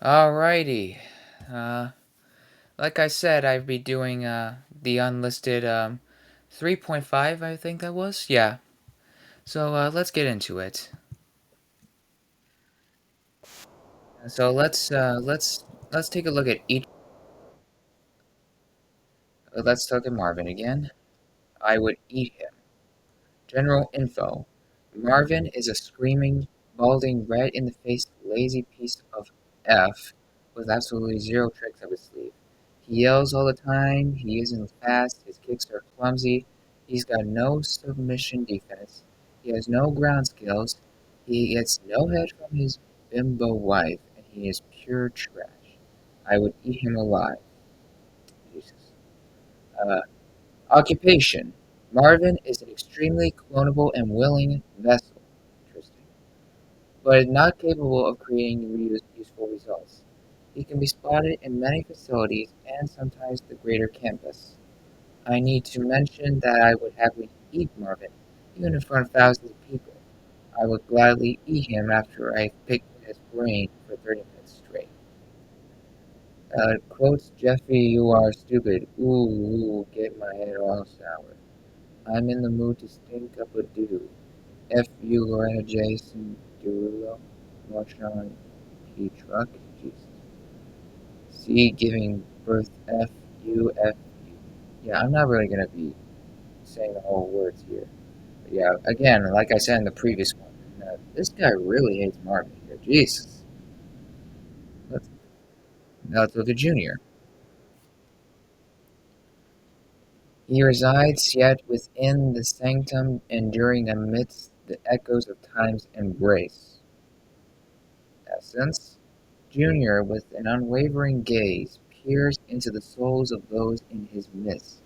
Alrighty. Uh, like I said, I'd be doing the unlisted 3.5, I think that was. Yeah. So let's get into it. So let's take a look at each. Let's look at Marvin again. I would eat him. General info. Marvin is a screaming, balding, red-in-the-face, lazy piece of F with absolutely zero tricks up his sleeve. He yells all the time, he isn't fast, his kicks are clumsy, he's got no submission defense, he has no ground skills, he gets no head from his bimbo wife, and he is pure trash. I would eat him alive. Jesus. Uh, Occupation. Marvin is an extremely clonable and willing vessel. Interesting. But is not capable of creating useful results. He can be spotted in many facilities and sometimes the greater campus. I need to mention that I would happily eat Marvin, even in front of thousands of people. I would gladly eat him after I picked his brain for 30 minutes straight. Quotes Jeffy, you are stupid. Ooh, get my head all sour. I'm in the mood to stink up a doo. F. U. Lorena Jason Derulo. Marshawn P. Truck. Jesus. C. Giving birth F. U. F. U. Yeah, I'm not really going to be saying the whole words here. But yeah, again, like I said in the previous one, this guy really hates Marvin here. Jesus. Let's, let's look at Junior. He resides yet within the sanctum, enduring amidst the echoes of time's embrace. Essence. Junior, with an unwavering gaze, peers into the souls of those in his midst.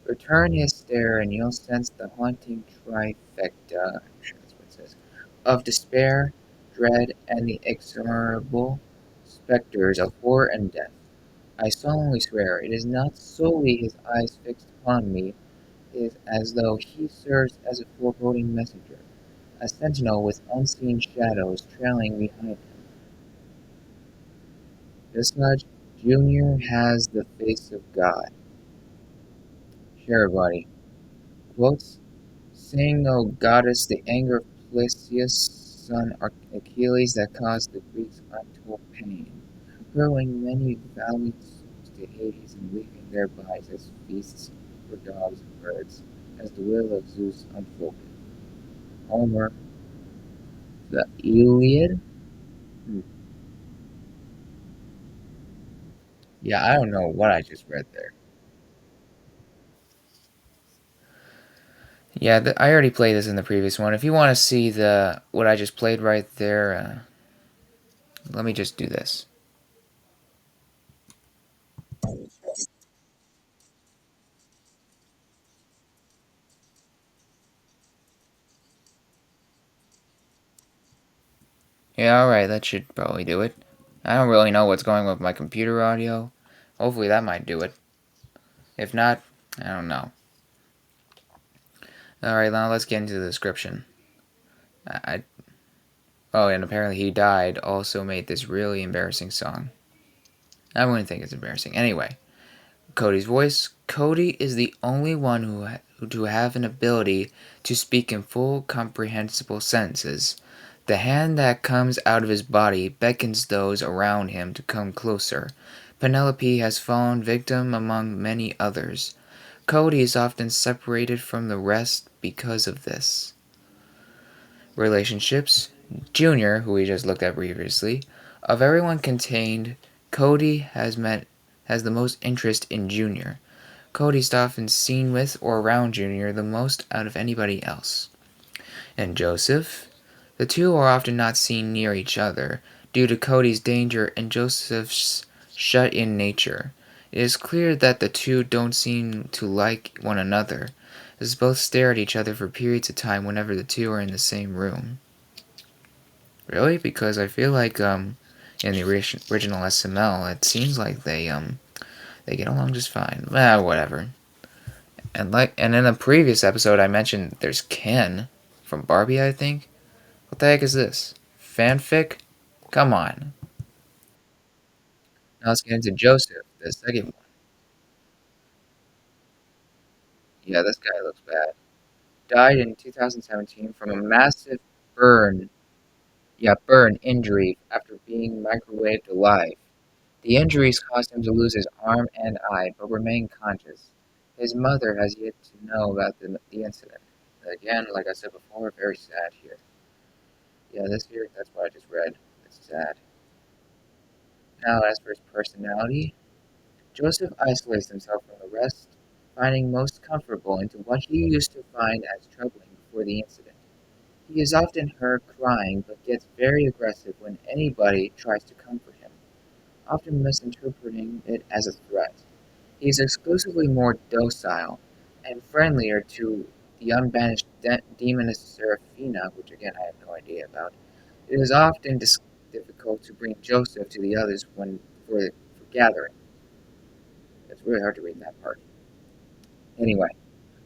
Return his stare, and you'll sense the haunting trifecta, I'm sure that's what it says, of despair, dread, and the inexorable specters of horror and death. I solemnly swear it is not solely his eyes fixed upon me, it is as though he serves as a foreboding messenger, a sentinel with unseen shadows trailing behind him. This much, Junior has the face of God. Sure, buddy. Quotes, Sing, O goddess, the anger of Placius, son Achilles, that caused the Greeks untold pain, hurling many valiant souls to Hades and leaving their bodies as feasts for dogs and birds, as the will of Zeus unfolded. Homer, the Iliad? Hmm. Yeah, I don't know what I just read there. Yeah, I already played this in the previous one. If you want to see the what I just played right there, let me just do this. Yeah, alright, that should probably do it. I don't really know what's going on with my computer audio. Hopefully that might do it. If not, I don't know. Alright, now let's get into the description. I, oh, and apparently he died also made this really embarrassing song. I wouldn't think it's embarrassing. Anyway, Cody's voice. Cody is the only one who to have an ability to speak in full comprehensible sentences. The hand that comes out of his body beckons those around him to come closer. Penelope has fallen victim among many others. Cody is often separated from the rest because of this. Relationships. Junior, who we just looked at previously, of everyone contained, Cody has the most interest in Junior. Cody's often seen with or around Junior the most out of anybody else. And Joseph? The two are often not seen near each other, due to Cody's danger and Joseph's shut-in nature. It is clear that the two don't seem to like one another, as both stare at each other for periods of time whenever the two are in the same room. Really? Because I feel like in the original SML, it seems like they get along just fine. Whatever. And in the previous episode, I mentioned there's Ken from Barbie. I think. What the heck is this? Fanfic? Come on. Now let's get into Joseph, the second one. Yeah, this guy looks bad. Died in 2017 from a massive burn. Yeah, burn injury after being microwaved alive. The injuries caused him to lose his arm and eye, but remain conscious. His mother has yet to know about the incident. Again, like I said before, very sad here. Yeah, this here, that's what I just read. It's sad. Now, as for his personality, Joseph isolates himself from the rest, finding most comfortable into what he used to find as troubling before the incident. He is often heard crying, but gets very aggressive when anybody tries to comfort him, often misinterpreting it as a threat. He is exclusively more docile and friendlier to the unbanished demoness Seraphina, which again I have no idea about. It is often difficult to bring Joseph to the others when for gathering. It's really hard to read that part. Anyway,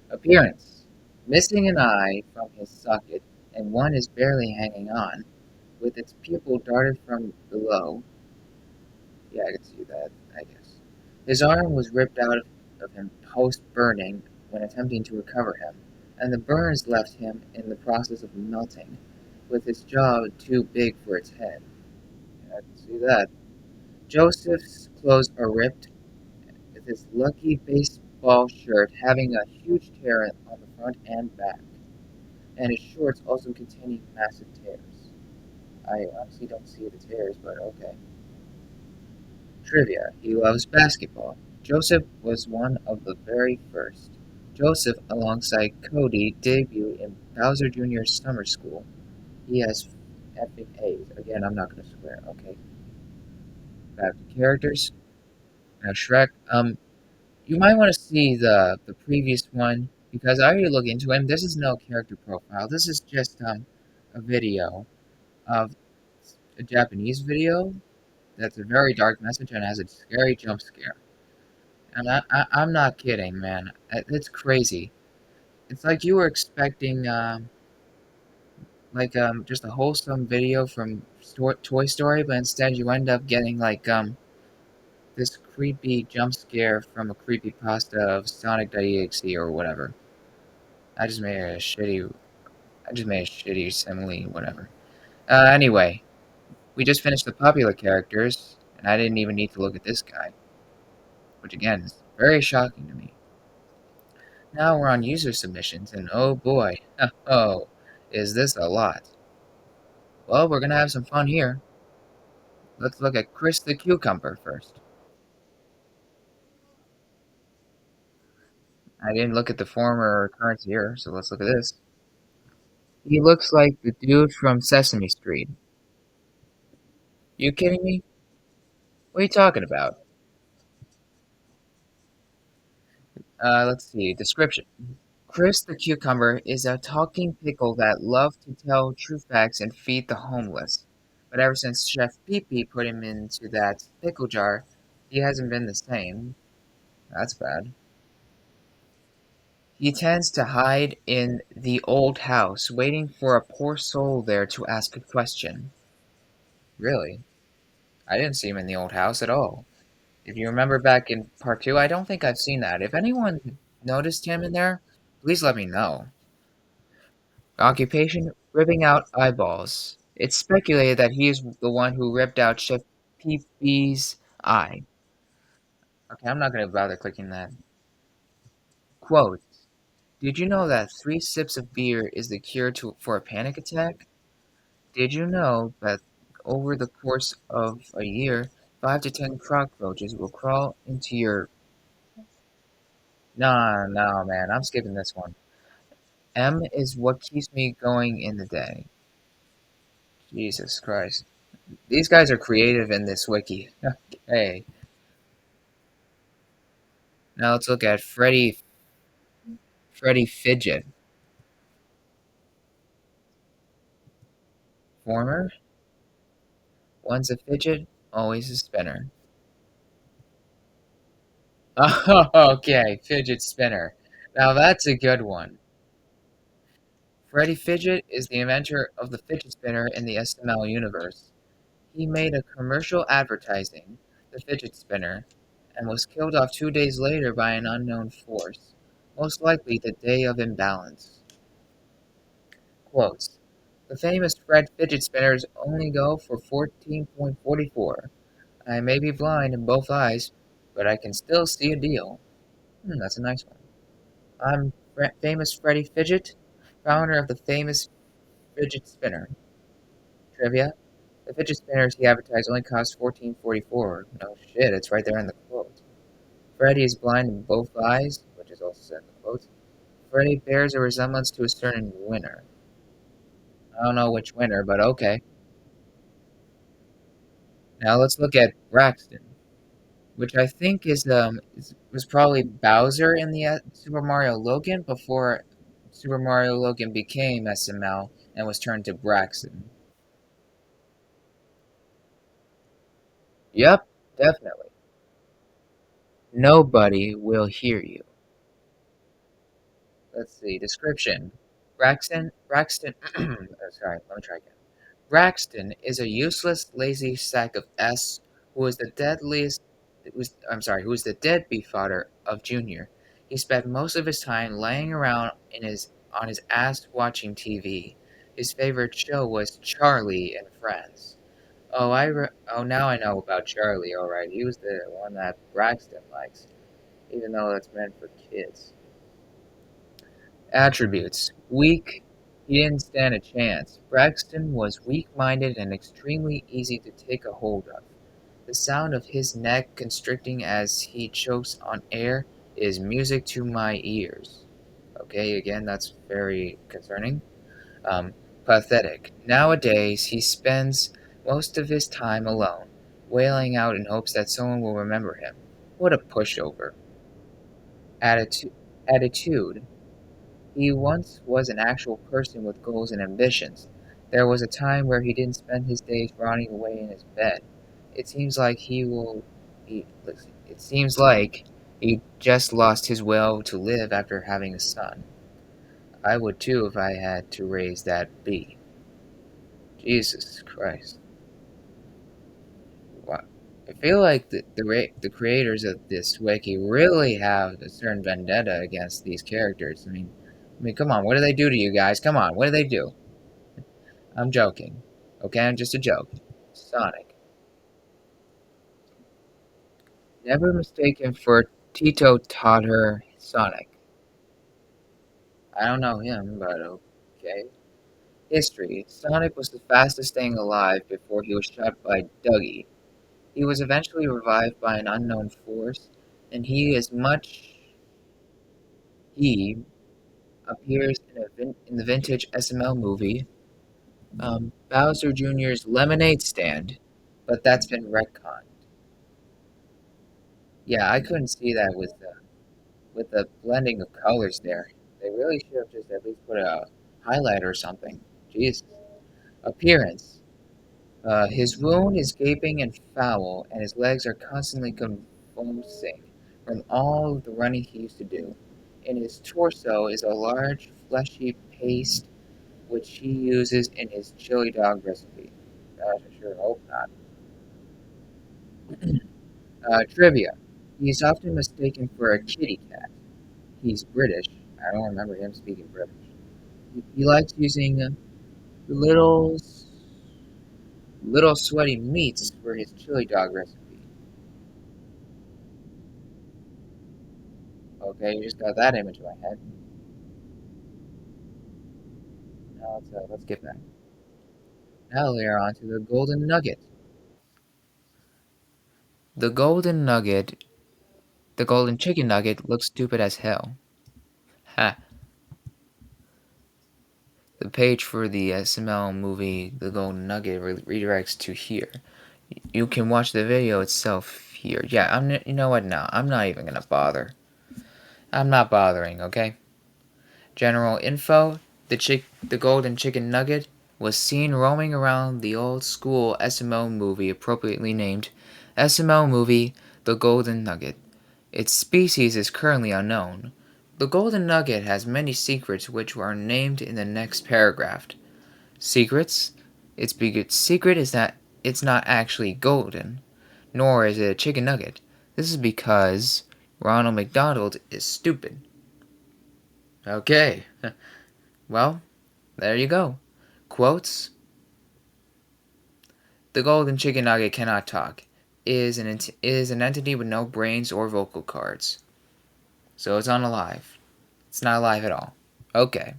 appearance. Missing an eye from his socket, and one is barely hanging on, with its pupil darted from below. Yeah, I can see that, I guess. His arm was ripped out of him post-burning when attempting to recover him, and the burns left him in the process of melting, with its jaw too big for its head. Yeah, I can see that. Joseph's clothes are ripped, with his lucky baseball shirt having a huge tear on the front and back, and his shorts also containing massive tears. I honestly don't see the tears, but okay. Trivia: He loves basketball. Joseph was one of the very first. Joseph, alongside Cody, debuted in Bowser Jr.'s summer school. He has effing A's. Again, I'm not going to swear. Okay, back to characters. Now Shrek. You might want to see the previous one because I already looked into him. This is no character profile. This is just a video of a Japanese video that's a very dark message and has a scary jump scare. And I'm not kidding, man. It's crazy. It's like you were expecting, just a wholesome video from Toy Story, but instead you end up getting this creepy jump scare from a creepy pasta of Sonic.exe or whatever. I just made a shitty, I just made a shitty simile, whatever. Anyway, we just finished the popular characters, and I didn't even need to look at this guy, which again is very shocking to me. Now we're on user submissions, and oh boy, oh, is this a lot. Well, we're gonna have some fun here. Let's look at Chris the Cucumber first. I didn't look at the former or current here, so let's look at this. He looks like the dude from Sesame Street. You kidding me? What are you talking about? Let's see. Description. Chris the Cucumber is a talking pickle that loves to tell true facts and feed the homeless. But ever since Chef Pee put him into that pickle jar, he hasn't been the same. That's bad. He tends to hide in the old house, waiting for a poor soul there to ask a question. Really? I didn't see him in the old house at all. If you remember back in part 2, I don't think I've seen that. If anyone noticed him in there, please let me know. Occupation: ripping out eyeballs. It's speculated that he is the one who ripped out Chef Pee eye. Okay, I'm not going to bother clicking that. Quote: Did you know that 3 sips of beer is the cure for a panic attack? Did you know that over the course of a year, 5 to 10 cockroaches will crawl into your... Nah, nah, man, I'm skipping this one. M is what keeps me going in the day. Jesus Christ. These guys are creative in this wiki. Okay. Now let's look at Freddy Fidget. Former, once a fidget, always a spinner. Oh, okay, fidget spinner. Now that's a good one. Freddy Fidget is the inventor of the fidget spinner in the SML universe. He made a commercial advertising the fidget spinner and was killed off 2 days later by an unknown force, most likely the Day of Imbalance. Quotes. The famous Fred fidget spinners only go for 14.44. I may be blind in both eyes, but I can still see a deal. That's a nice one. I'm famous Freddy Fidget, founder of the famous fidget spinner. Trivia. The fidget spinners he advertised only cost 14.44. No shit, it's right there in the quote. Freddy is blind in both eyes, which is also said in the quote. Freddy bears a resemblance to a certain winner. I don't know which winner, but okay. Now let's look at Braxton, which I think was probably Bowser in the Super Mario Logan before Super Mario Logan became SML and was turned to Braxton. Yep, definitely. Nobody will hear you. Let's see. Description. Braxton, sorry, let me try again. Braxton is a useless, lazy sack of S who is the deadliest, who is the deadbeat father of Junior. He spent most of his time laying around on his ass watching TV. His favorite show was Charlie and Friends. Oh, now I know about Charlie, alright. He was the one that Braxton likes, even though it's meant for kids. Attributes: weak, he didn't stand a chance. Braxton was weak-minded and extremely easy to take a hold of. The sound of his neck constricting as he chokes on air is music to my ears. Okay, again, that's very concerning. Um, Pathetic. Nowadays, he spends most of his time alone, wailing out in hopes that someone will remember him. What a pushover. Attitude. He once was an actual person with goals and ambitions. There was a time where he didn't spend his days rotting away in his bed. It seems like it seems like he just lost his will to live after having a son. I would too if I had to raise that bee. Jesus Christ. Wow. I feel like the creators of this wiki really have a certain vendetta against these characters. I mean, come on, what do they do to you guys? Come on, what do they do? I'm joking. Okay, I'm just a joke. Sonic. Never mistake him for Tito Totter Sonic. I don't know him, but okay. History. Sonic was the fastest thing alive before he was shot by Dougie. He was eventually revived by an unknown force, and he appears in the vintage SML movie, Bowser Jr.'s Lemonade Stand, but that's been retconned. Yeah, I couldn't see that with the blending of colors there. They really should have just at least put a highlight or something. Jesus. Appearance. His wound is gaping and foul, and his legs are constantly convulsing from all the running he used to do. In his torso is a large fleshy paste which he uses in his chili dog recipe. Gosh, I sure hope not. Trivia. He's often mistaken for a kitty cat. He's British. I don't remember him speaking British. He likes using little little sweaty meats for his chili dog recipe. Okay, you just got that image in my head. Now let's get back. Now we are on to the golden nugget. The golden nugget, the golden chicken nugget looks stupid as hell. Ha! The page for the SML movie The Golden Nugget redirects to here. You can watch the video itself here. Yeah, you know what? No, I'm not even gonna bother. I'm not bothering. Okay. General info: the golden chicken nugget was seen roaming around the old school SML movie, appropriately named SML movie The Golden Nugget. Its species is currently unknown. The golden nugget has many secrets which are named in the next paragraph. Secrets? Its biggest secret is that it's not actually golden. nor is it a chicken nugget. This is because Ronald McDonald is stupid. Okay, well, there you go. Quotes: the golden chicken nugget cannot talk. Is an entity with no brains or vocal cords. So it's unalive. It's not alive at all. Okay.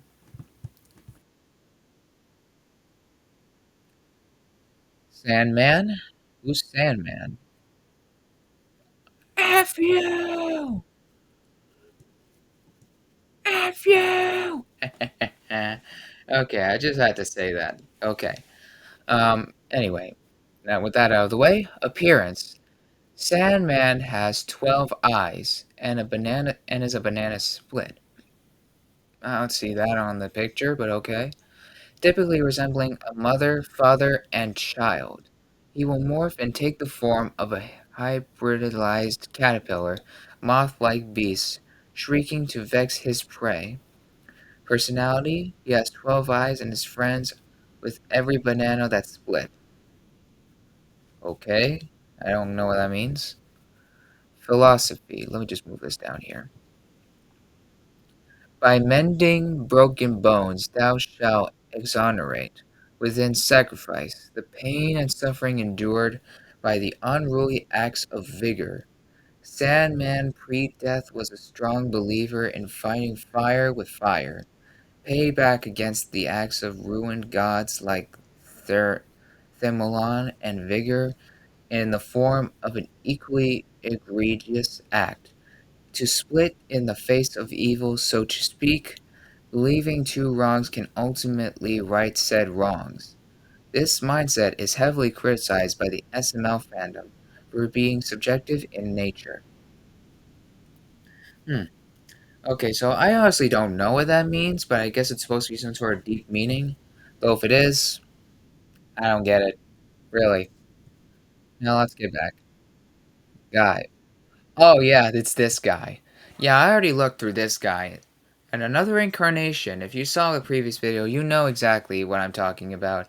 Sandman? Who's Sandman? F you! F you! Okay, I just had to say that. Okay. Anyway, now with that out of the way, appearance. Sandman has 12 eyes and a banana and is a banana split. I don't see that on the picture, but okay. Typically resembling a mother, father, and child. He will morph and take the form of a hybridized caterpillar, moth-like beast, shrieking to vex his prey. Personality: he has 12 eyes and is friends with every banana that's split. Okay, I don't know what that means. Philosophy: let me just move this down here. By mending broken bones thou shalt exonerate, within sacrifice, the pain and suffering endured by the unruly acts of vigor. Sandman pre-death was a strong believer in fighting fire with fire, pay back against the acts of ruined gods like Themolon and Vigor in the form of an equally egregious act, to split in the face of evil, so to speak, believing two wrongs can ultimately right said wrongs. This mindset is heavily criticized by the SML fandom for being subjective in nature. Hmm. Okay, so I honestly don't know what that means, but I guess it's supposed to be some sort of deep meaning. Though if it is, I don't get it. Really. Now let's get back. Guy. Oh yeah, it's this guy. Yeah, I already looked through this guy. And another incarnation. If you saw the previous video, you know exactly what I'm talking about.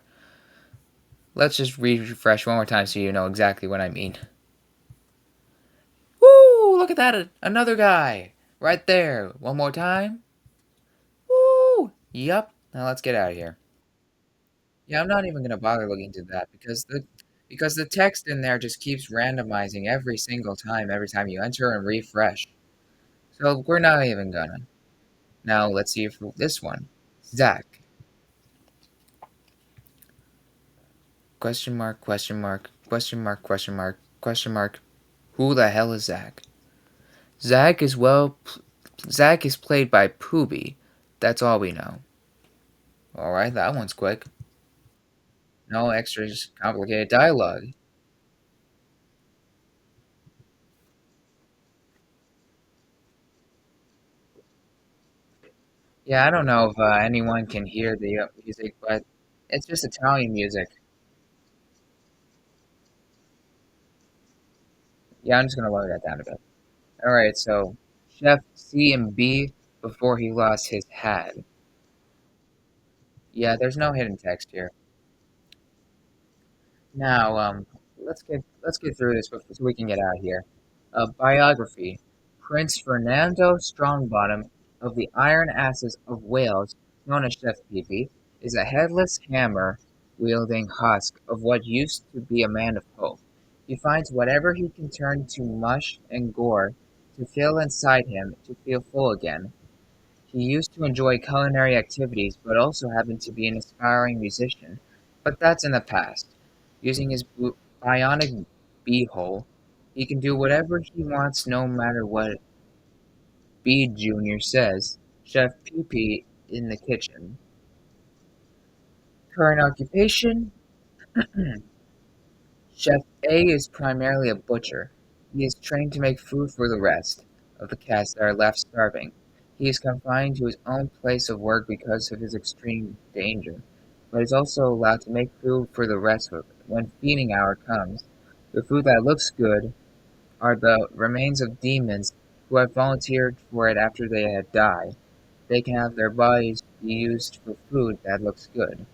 Let's just refresh one more time so you know exactly what I mean. Woo! Look at that! Another guy! Right there! One more time. Woo! Yup. Now let's get out of here. Yeah, I'm not even gonna bother looking into that because the text in there just keeps randomizing every time you enter and refresh. So we're not even gonna. Now let's see if this one. Zach. Question mark, question mark, question mark, question mark, question mark. Who the hell is Zach? Zach is Zach is played by Pooby. That's all we know. Alright, that one's quick. No extras, complicated dialogue. Yeah, I don't know if anyone can hear the music, but it's just Italian music. Yeah, I'm just gonna lower that down a bit. Alright, so Chef C and B before he lost his hat. Yeah, there's no hidden text here. Now, let's get through this so we can get out of here. Biography: Prince Fernando Strongbottom of the Iron Asses of Wales, known as Chef Pee, is a headless hammer-wielding husk of what used to be a man of hope. He finds whatever he can turn to mush and gore to fill inside him to feel full again. He used to enjoy culinary activities but also happened to be an aspiring musician, but that's in the past. Using his bionic beehole, he can do whatever he wants no matter what B Jr. says. Chef Pee Pee in the kitchen. Current occupation: Chef A is primarily a butcher. He is trained to make food for the rest of the cast that are left starving. He is confined to his own place of work because of his extreme danger, but is also allowed to make food for the rest when feeding hour comes. The food that looks good are the remains of demons who have volunteered for it after they had died. They can have their bodies be used for food that looks good.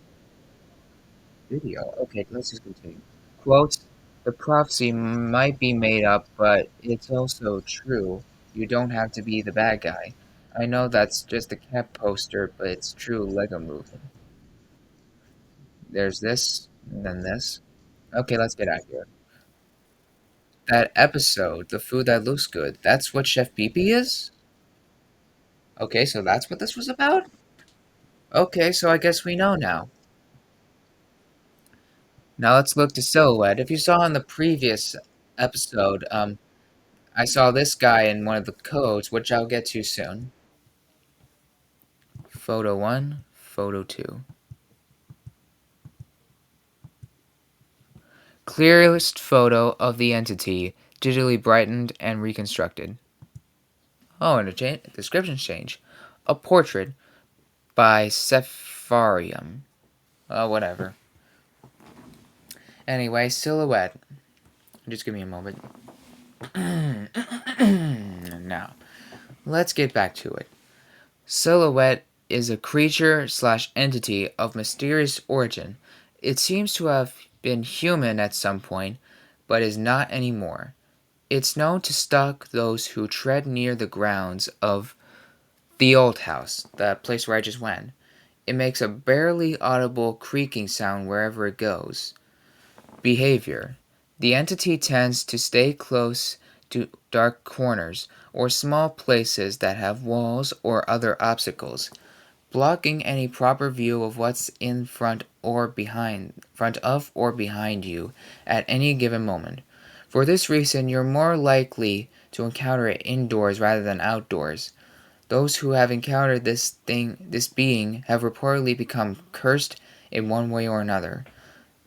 Video. Okay, let's just continue. Quotes. The prophecy might be made up, but it's also true. You don't have to be the bad guy. I know that's just a cat poster, but it's true Lego movie. There's this, and then this. Okay, let's get out of here. That episode, the food that looks good, that's what Chef Pee Pee is? Okay, so that's what this was about? Okay, so I guess we know now. Now let's look to Silhouette. If you saw in the previous episode, I saw this guy in one of the codes, which I'll get to soon. Photo 1, Photo 2. Clearest photo of the entity, digitally brightened and reconstructed. Oh, and a description change. A portrait by Sepharium. Oh, whatever. Anyway, Silhouette. Just give me a moment. Now, let's get back to it. Silhouette is a creature slash entity of mysterious origin. It seems to have been human at some point, but is not anymore. It's known to stalk those who tread near the grounds of the old house, the place where I just went. It makes a barely audible creaking sound wherever it goes. Behavior: the entity tends to stay close to dark corners or small places that have walls or other obstacles, blocking any proper view of what's in front of or behind you at any given moment. For this reason, you're more likely to encounter it indoors rather than outdoors. Those who have encountered this being have reportedly become cursed in one way or another.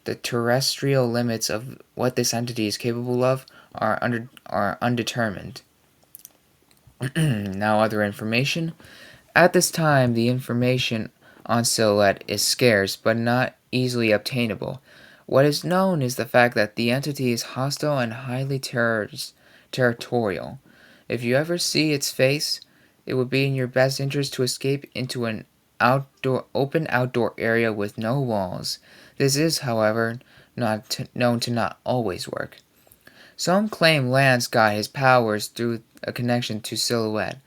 The terrestrial limits of what this entity is capable of are undetermined. Now other information. At this time, the information on Silhouette is scarce but not easily obtainable. What is known is the fact that the entity is hostile and highly territorial. If you ever see its face, it would be in your best interest to escape into an open outdoor area with no walls. This is, however, known to not always work. Some claim Lance got his powers through a connection to Silhouette,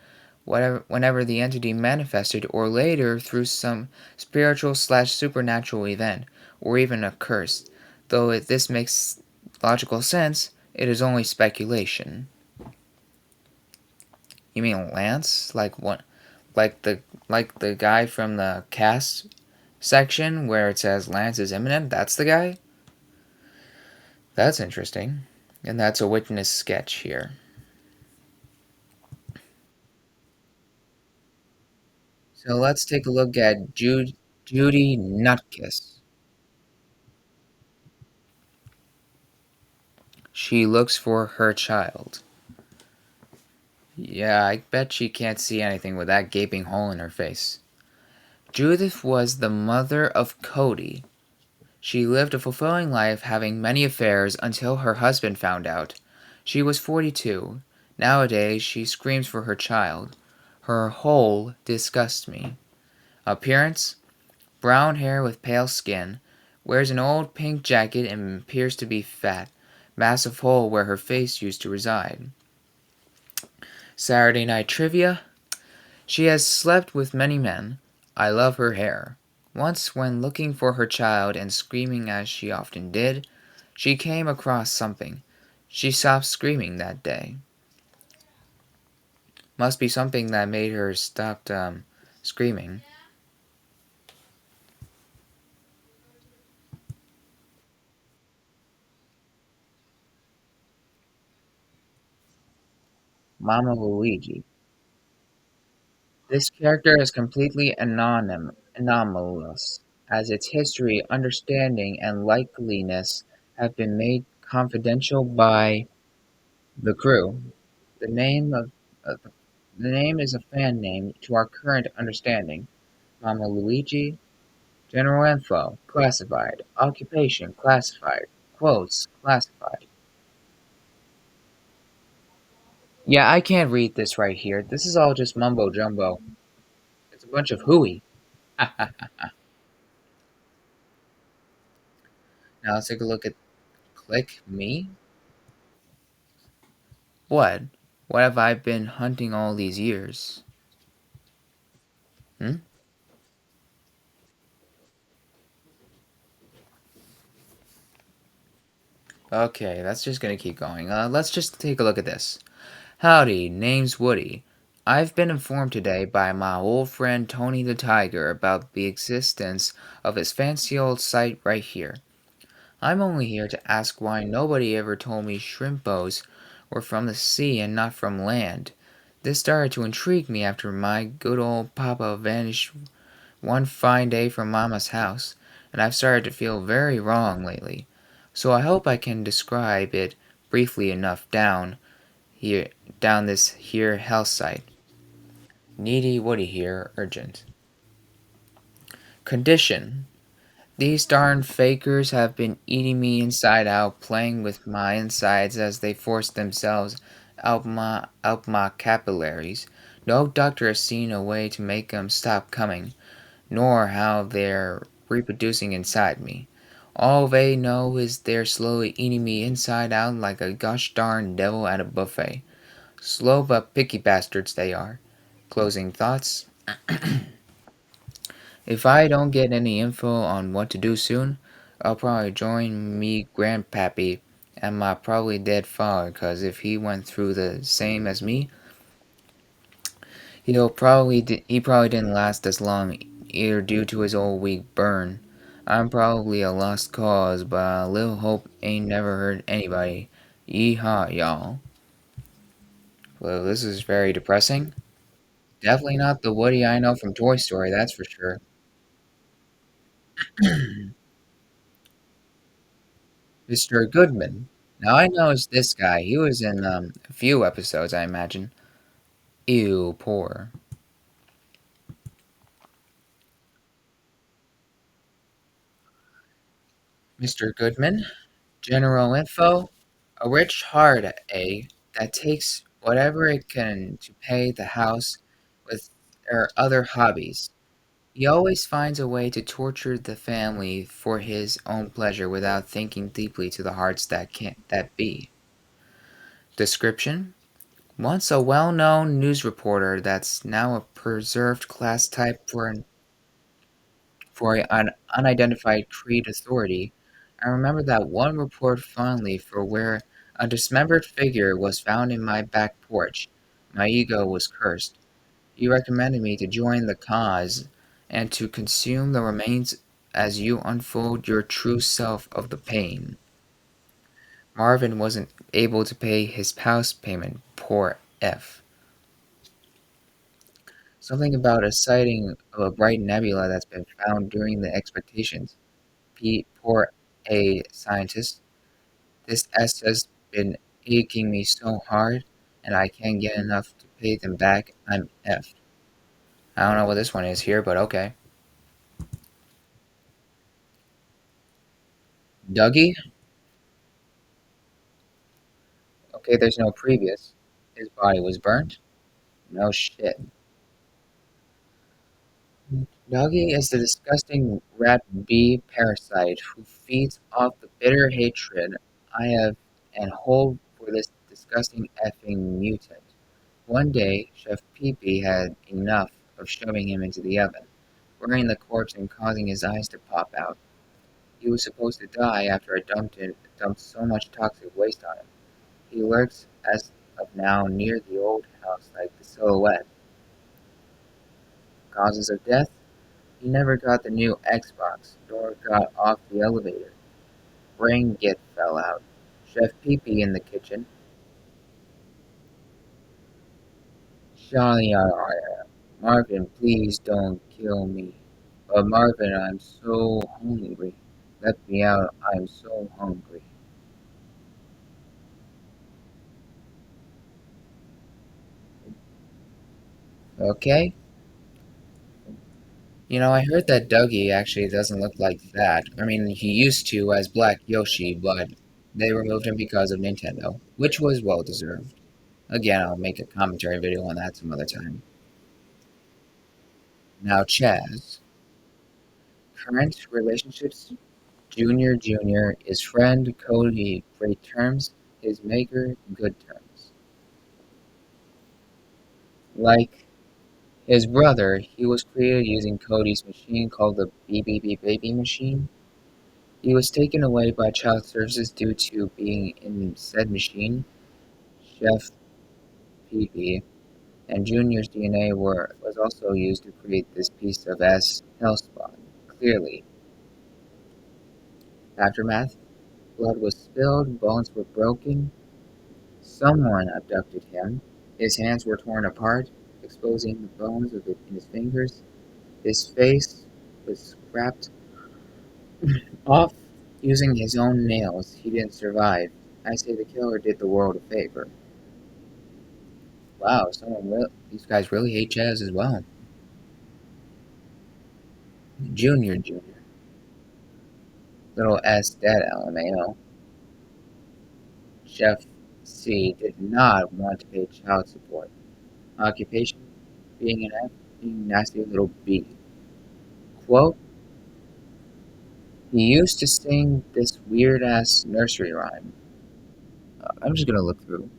whenever the entity manifested, or later through some spiritual slash supernatural event, or even a curse. Though this makes logical sense, it is only speculation. You mean Lance? Like what? Like the guy from the cast section where it says Lance is imminent? That's the guy? That's interesting. And that's a witness sketch here. So let's take a look at Judy Nutkiss. She looks for her child. Yeah, I bet she can't see anything with that gaping hole in her face. Judith was the mother of Cody. She lived a fulfilling life, having many affairs until her husband found out. She was 42. Nowadays, she screams for her child. Her hole disgusts me. Appearance: brown hair with pale skin. Wears an old pink jacket and appears to be fat. Massive hole where her face used to reside. Saturday night trivia: she has slept with many men. I love her hair. Once, when looking for her child and screaming as she often did, she came across something. She stopped screaming that day. Must be something that made her stop screaming. Mama Luigi. This character is completely anomalous, as its history, understanding, and likeliness have been made confidential by the crew. The name of uh, the name is a fan name to our current understanding. Mama Luigi, general info, classified. Occupation, classified. Quotes, classified. Yeah, I can't read this right here. This is all just mumbo jumbo. It's a bunch of hooey. Now let's take a look at Click me? What? What have I been hunting all these years? Hmm? Okay, that's just gonna keep going. Let's just take a look at this. Howdy, name's Woody. I've been informed today by my old friend Tony the Tiger about the existence of his fancy old site right here. I'm only here to ask why nobody ever told me shrimp bows were from the sea and not from land. This started to intrigue me after my good old papa vanished one fine day from Mama's house, and I've started to feel very wrong lately. So I hope I can describe it briefly enough here down this here health site. Needy Woody here, urgent. Condition. These darn fakers have been eating me inside out, playing with my insides as they force themselves out my capillaries. No doctor has seen a way to make 'em stop coming, nor how they're reproducing inside me. All they know is they're slowly eating me inside out like a gosh darn devil at a buffet. Slow but picky bastards they are. Closing thoughts. If I don't get any info on what to do soon, I'll probably join me grandpappy and my probably dead father, 'cause if he went through the same as me, he probably didn't last as long either due to his old weak burn. I'm probably a lost cause, but a little hope ain't never hurt anybody. Yeehaw, y'all. Well, this is very depressing. Definitely not the Woody I know from Toy Story, that's for sure. Mr. Goodman. Now I know it's this guy. He was in a few episodes, I imagine. Ew, poor. Mr. Goodman, general info. A rich hard A that takes whatever it can to pay the house with their other hobbies. He always finds a way to torture the family for his own pleasure without thinking deeply to the hearts that be. Description: once a well-known news reporter that's now a preserved class type for an unidentified Creed authority. I remember that one report fondly for where a dismembered figure was found in my back porch. My ego was cursed. He recommended me to join the cause and to consume the remains as you unfold your true self of the pain. Marvin wasn't able to pay his house payment, poor F. Something about a sighting of a bright nebula that's been found during the expectations. Poor A scientist. This S has been aching me so hard, and I can't get enough to pay them back. I'm F. I don't know what this one is here, but okay. Dougie? Okay, there's no previous. His body was burnt? No shit. Dougie is the disgusting rat bee parasite who feeds off the bitter hatred I have and hold for this disgusting effing mutant. One day, Chef Pee-Pee had enough of shoving him into the oven, burning the corpse and causing his eyes to pop out. He was supposed to die after I dumped so much toxic waste on him. He lurks as of now near the old house like the silhouette. Causes of death? He never got the new Xbox, nor got off the elevator. Brain get fell out. Chef Pee-Pee in the kitchen. Shawty, Marvin, please don't kill me. But Marvin, I'm so hungry. Let me out, I'm so hungry. Okay? I heard that Dougie actually doesn't look like that. I mean, he used to as Black Yoshi, but they removed him because of Nintendo, which was well deserved. Again, I'll make a commentary video on that some other time. Now, Chaz. Current relationships? Junior, his friend Cody great terms, his maker good terms. Like his brother, he was created using Cody's machine called the BBB Baby Machine. He was taken away by Child Services due to being in said machine. Chef PB and Junior's DNA was also used to create this piece of S Hellspawn. Clearly, aftermath: blood was spilled, bones were broken, someone abducted him, his hands were torn apart, exposing the bones of in his fingers, his face was scraped off using his own nails. He didn't survive. I say the killer did the world a favor. Wow, these guys really hate jazz as well. Junior. Little S dead LMAO. Chef C did not want to pay child support. Occupation: being an effing nasty little bee. Quote: he used to sing this weird ass nursery rhyme. I'm just gonna look through.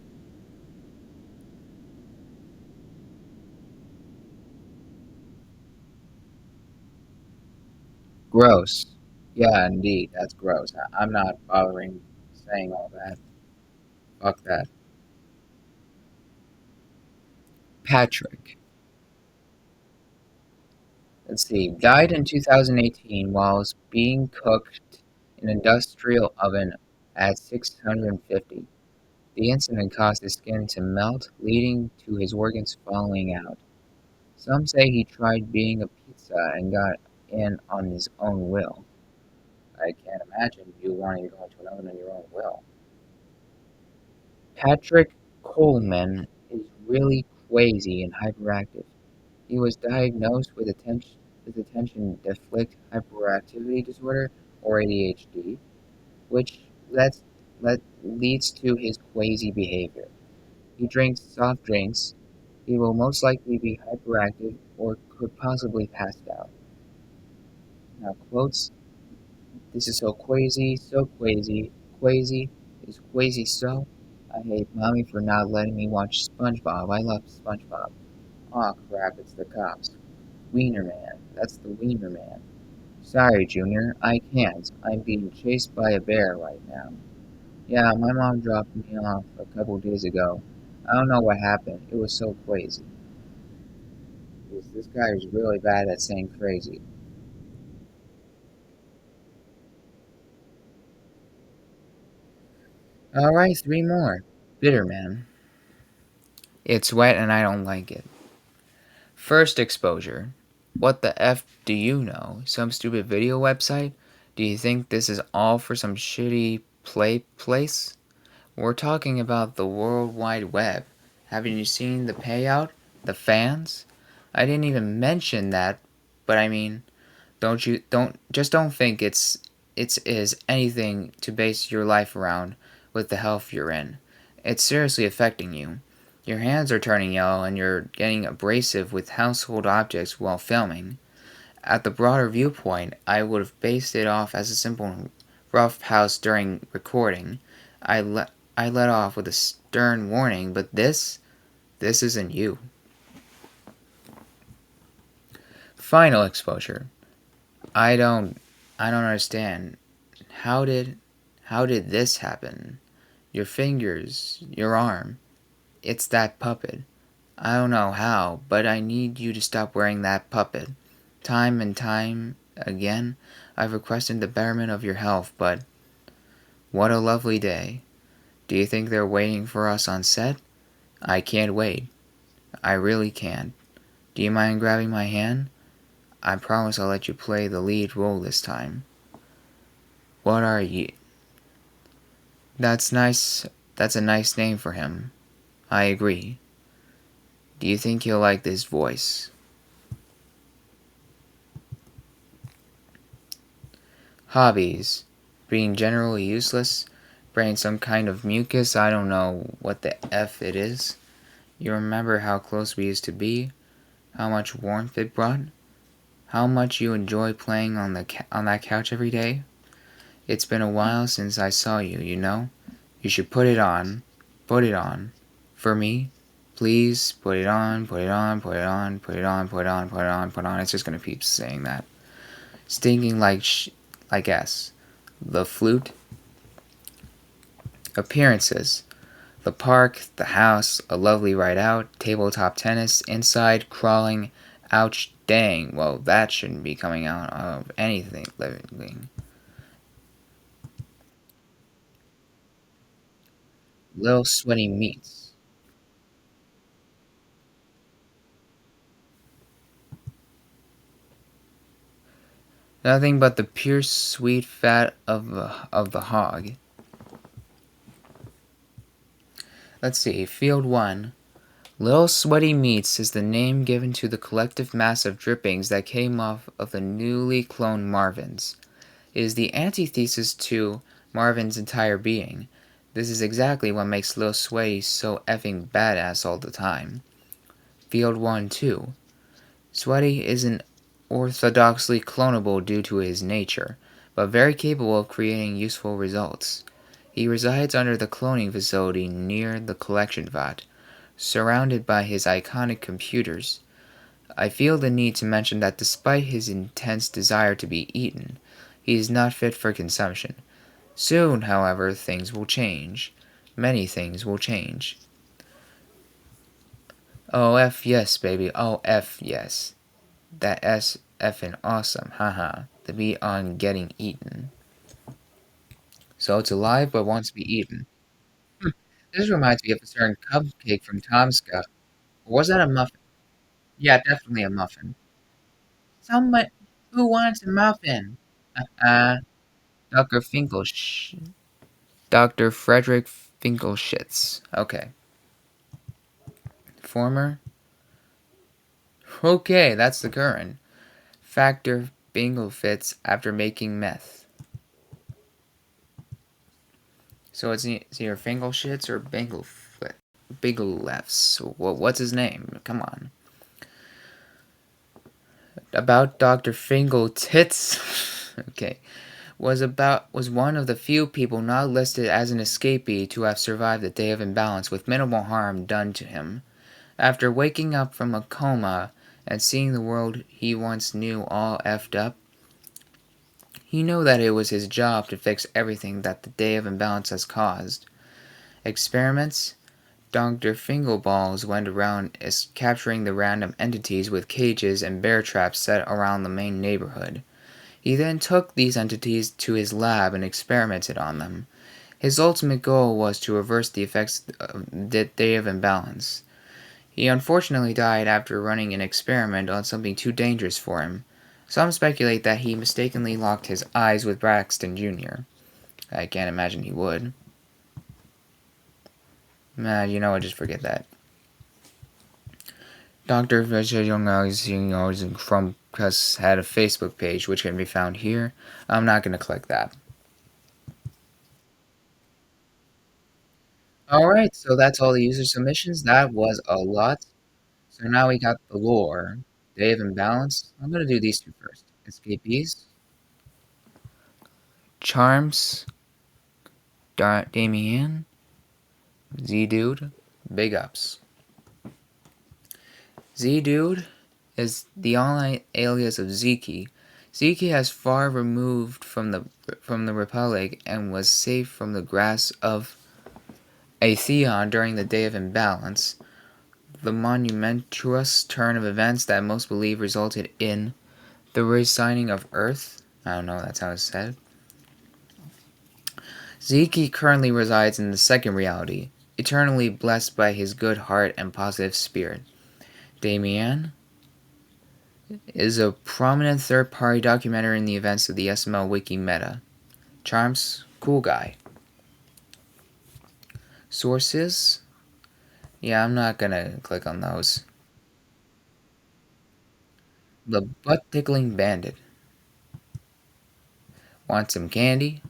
Gross. Yeah, indeed, that's gross. I'm not bothering saying all that. Fuck that. Patrick. Let's see. Died in 2018 while being cooked in an industrial oven at 650. The incident caused his skin to melt, leading to his organs falling out. Some say he tried being a pizza and got in on his own will. I can't imagine you wanting to go into an oven on your own will. Patrick Coleman is really crazy and hyperactive. He was diagnosed with attention deficit hyperactivity disorder, or ADHD, which leads to his crazy behavior. He drinks soft drinks. He will most likely be hyperactive or could possibly pass out. Now, quotes: this is so crazy, is crazy so. I hate mommy for not letting me watch SpongeBob. I love SpongeBob. Aw crap, it's the cops. Wiener Man, that's the Wiener Man. Sorry, Junior, I can't. I'm being chased by a bear right now. Yeah, my mom dropped me off a couple days ago. I don't know what happened. It was so crazy. This guy is really bad at saying crazy. Alright, three more. Bitter Man. It's wet and I don't like it. First exposure. What the F do you know? Some stupid video website? Do you think this is all for some shitty play place? We're talking about the World Wide Web. Haven't you seen the payout? The fans? I didn't even mention that, but I mean, don't think it's is anything to base your life around with the health you're in. It's seriously affecting you. Your hands are turning yellow and you're getting abrasive with household objects while filming. At the broader viewpoint, I would have based it off as a simple rough house during recording. I let off with a stern warning, but this isn't you. Final exposure. I don't I don't understand. How did how did this happen? Your fingers, your arm. It's that puppet. I don't know how, but I need you to stop wearing that puppet. Time and time again, I've requested the betterment of your health, but what a lovely day. Do you think they're waiting for us on set? I can't wait. I really can't. Do you mind grabbing my hand? I promise I'll let you play the lead role this time. What are you? That's nice. That's a nice name for him. I agree. Do you think he'll like this voice? Hobbies. Being generally useless. Bringing some kind of mucus. I don't know what the F it is. You remember how close we used to be? How much warmth it brought? How much you enjoy playing on that couch every day? It's been a while since I saw you, you know? You should put it on. Put it on. For me? Please put it on, put it on, put it on, put it on, put it on, put it on, put it on. It's just gonna keep saying that. Stinking like S. The flute. Appearances. The park, the house, a lovely ride out, tabletop tennis, inside, crawling. Ouch, dang. Well, that shouldn't be coming out of anything living. Little sweaty meats. Nothing but the pure sweet fat of the hog. Let's see, Field 1. Little Sweaty Meats is the name given to the collective mass of drippings that came off of the newly cloned Marvins. It is the antithesis to Marvin's entire being. This is exactly what makes Lil Sweaty so effing badass all the time. Field 1 2. Sweaty isn't orthodoxly clonable due to his nature, but very capable of creating useful results. He resides under the cloning facility near the collection vat, surrounded by his iconic computers. I feel the need to mention that despite his intense desire to be eaten, he is not fit for consumption. Soon, however, things will change. Many things will change. Oh, F yes, baby. Oh, F yes. That S effing awesome. Haha. The beat on getting eaten. So it's alive but wants to be eaten. Hmm. This reminds me of a certain cupcake from Tomska. Or was that a muffin? Yeah, definitely a muffin. Someone who wants a muffin. Uh, Dr. Finkelsch. Dr. Frederick Finkelschitz. Okay. Former. Okay, that's the current. Factor bingo fits after making meth. So it's either Finkelschitz or Bingleflit. Binglefs. What's his name? Come on. About Dr. Finkeltits. Okay. Was one of the few people not listed as an escapee to have survived the day of imbalance with minimal harm done to him. After waking up from a coma and seeing the world he once knew all effed up, he knew that it was his job to fix everything that the day of imbalance has caused. Experiments? Dr. Fingerballs went around capturing the random entities with cages and bear traps set around the main neighborhood. He then took these entities to his lab and experimented on them. His ultimate goal was to reverse the effects of the day of imbalance. He unfortunately died after running an experiment on something too dangerous for him. Some speculate that he mistakenly locked his eyes with Braxton Jr. I can't imagine he would. Nah, you know what, just forget that. Dr. Young from has had a Facebook page which can be found here. I'm not going to click that. Alright, so that's all the user submissions. That was a lot. So now we got the lore. Day of Imbalance. I'm going to do these two first. Escapees. Charms. Damien. Z-Dude. Big ups. Z-Dude is the online alias of Zeke. Zeke has far removed from the Republic and was safe from the grasp of a Theon during the Day of Imbalance, the monumentous turn of events that most believe resulted in the resigning of Earth. I don't know, that's how it's said. Zeke currently resides in the second reality, eternally blessed by his good heart and positive spirit. Damien is a prominent third-party documenter in the events of the SML Wiki meta. Charms, cool guy. Sources? Yeah, I'm not gonna click on those. The butt-tickling bandit. Want some candy?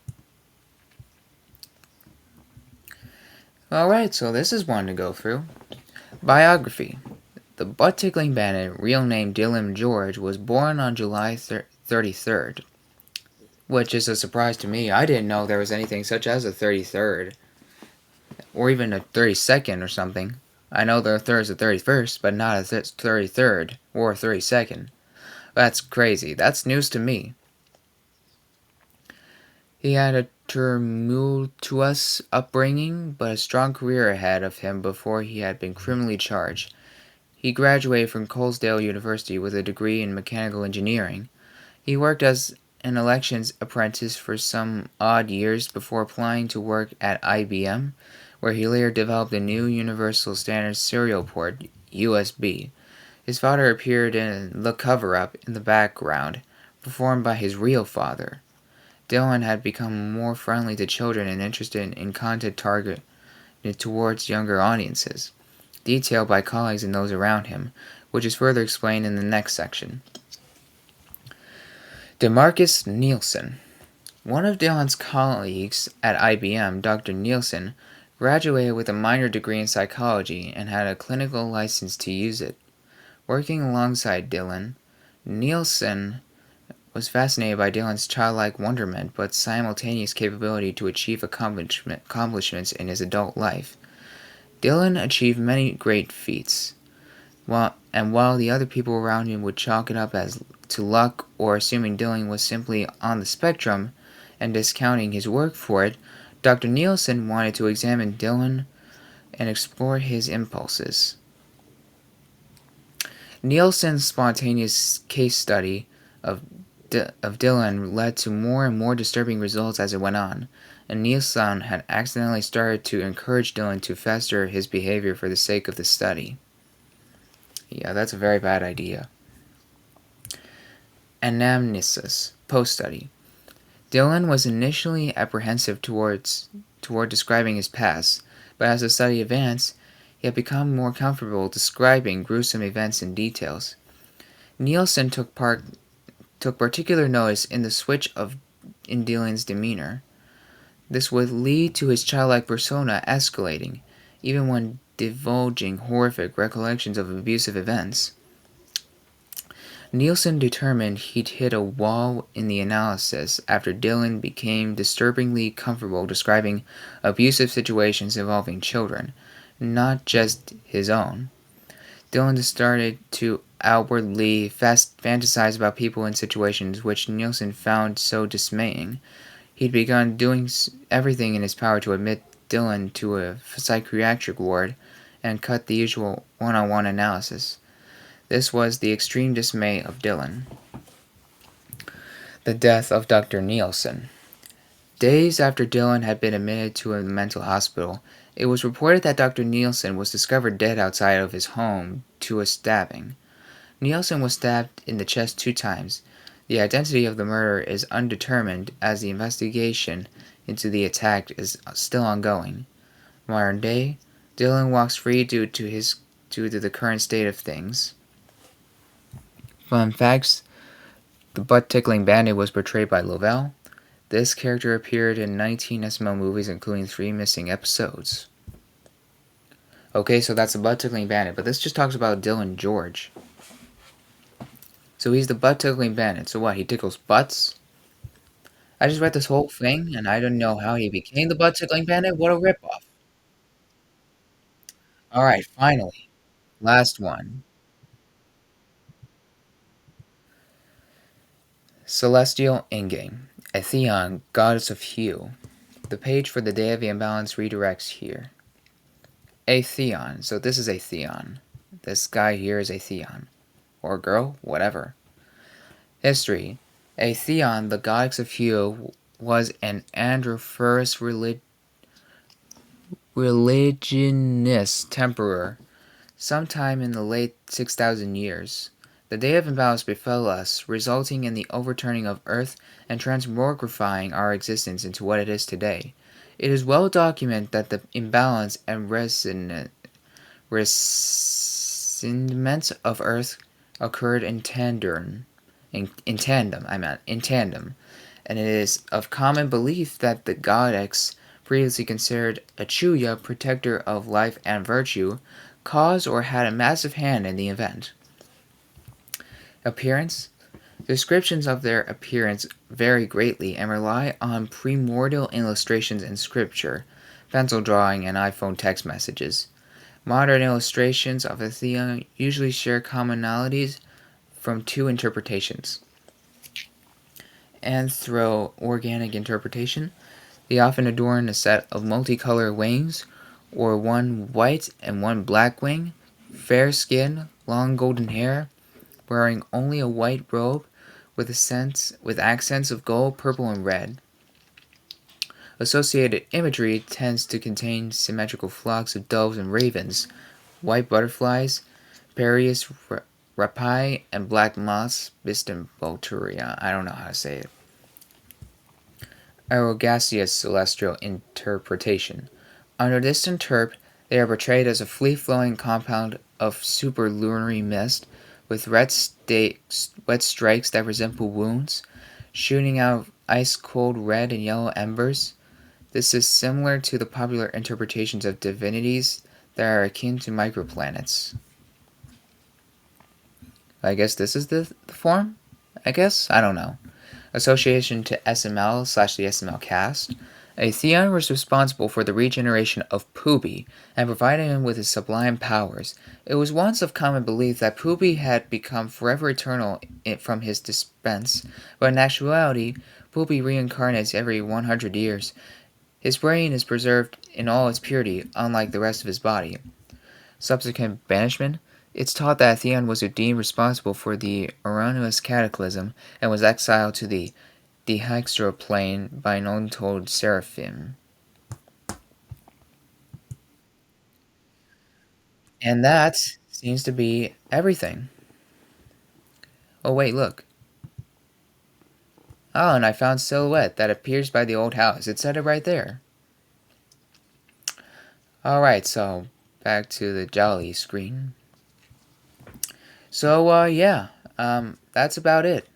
Alright, so this is one to go through. Biography. The butt-tickling bandit, real name Dylan George, was born on July 33rd, which is a surprise to me. I didn't know there was anything such as a 33rd, or even a 32nd or something. I know there is a 31st, but not a 33rd or a 32nd. That's crazy. That's news to me. He had a tumultuous upbringing, but a strong career ahead of him before he had been criminally charged. He graduated from Colesdale University with a degree in mechanical engineering. He worked as an elections apprentice for some odd years before applying to work at IBM, where he later developed a new Universal Standard Serial Port (USB). His father appeared in The Cover-Up in the background, performed by his real father. Dylan had become more friendly to children and interested in content targeted towards younger audiences, detailed by colleagues and those around him, which is further explained in the next section. DeMarcus Nielsen. One of Dylan's colleagues at IBM, Dr. Nielsen, graduated with a minor degree in psychology and had a clinical license to use it. Working alongside Dylan, Nielsen was fascinated by Dylan's childlike wonderment but simultaneous capability to achieve accomplishments in his adult life. Dylan achieved many great feats, while the other people around him would chalk it up as to luck or assuming Dylan was simply on the spectrum and discounting his work for it, Dr. Nielsen wanted to examine Dylan and explore his impulses. Nielsen's spontaneous case study of Dylan led to more and more disturbing results as it went on, and Nielsen had accidentally started to encourage Dylan to fester his behavior for the sake of the study. Yeah, that's a very bad idea. Anamnesis, post-study. Dylan was initially apprehensive toward describing his past, but as the study advanced, he had become more comfortable describing gruesome events and details. Nielsen took particular notice in the switch in Dylan's demeanor. This would lead to his childlike persona escalating, even when divulging horrific recollections of abusive events. Nielsen determined he'd hit a wall in the analysis after Dylan became disturbingly comfortable describing abusive situations involving children, not just his own. Dylan started to outwardly fantasize about people in situations which Nielsen found so dismaying. He'd begun doing everything in his power to admit Dylan to a psychiatric ward and cut the usual one-on-one analysis. This was the extreme dismay of Dylan. The death of Dr. Nielsen. Days after Dylan had been admitted to a mental hospital, it was reported that Dr. Nielsen was discovered dead outside of his home to a stabbing. Nielsen was stabbed in the chest 2 times. The identity of the murderer is undetermined as the investigation into the attack is still ongoing. Modern day, Dylan walks free due to the current state of things. Fun facts: the butt-tickling bandit was portrayed by Lovell. This character appeared in 19 SML movies, including 3 missing episodes. Okay, so that's the butt-tickling bandit, but this just talks about Dylan George. So he's the butt-tickling bandit. So what, he tickles butts? I just read this whole thing, and I don't know how he became the butt-tickling bandit. What a ripoff. Alright, finally. Last one. Celestial Ingame. A Theon, goddess of hue. The page for the Day of the Imbalance redirects here. A Theon. So this is a Theon. This guy here is a Theon. Or girl, whatever. History. A Theon, the goddess of hue, was an androphorous religionist emperor sometime in the late 6,000 years. The Day of Imbalance befell us, resulting in the overturning of Earth and transmogrifying our existence into what it is today. It is well documented that the imbalance and resentment of Earth occurred in tandem, and it is of common belief that the goddess, previously considered a Chuya, protector of life and virtue, caused or had a massive hand in the event. Appearance. Descriptions of their appearance vary greatly and rely on primordial illustrations in scripture, pencil drawing, and iPhone text messages. Modern illustrations of the Theon usually share commonalities from two interpretations. Anthro-organic interpretation. They often adorn a set of multicolor wings, or one white and one black wing, fair skin, long golden hair, wearing only a white robe with accents of gold, purple, and red. Associated imagery tends to contain symmetrical flocks of doves and ravens, white butterflies, Parius rapi, and black moths, Bistemboturia. I don't know how to say it. Aerogaseous celestial interpretation. Under this interp, they are portrayed as a free-flowing compound of superlunar mist with wet strikes that resemble wounds, shooting out ice-cold red and yellow embers. This is similar to the popular interpretations of divinities that are akin to microplanets. I guess this is the form? I guess? I don't know. Association to SML/the SML cast. Atheon was responsible for the regeneration of Pubi and provided him with his sublime powers. It was once of common belief that Pubi had become forever eternal from his dispense, but in actuality, Pubi reincarnates every 100 years. His brain is preserved in all its purity, unlike the rest of his body. Subsequent banishment. It's taught that Theon was deemed responsible for the Uranus cataclysm and was exiled to the Dihextra plane by an untold seraphim. And that seems to be everything. Oh wait, look. Oh, and I found silhouette that appears by the old house. It said it right there. Alright, so back to the jolly screen. So, yeah, that's about it.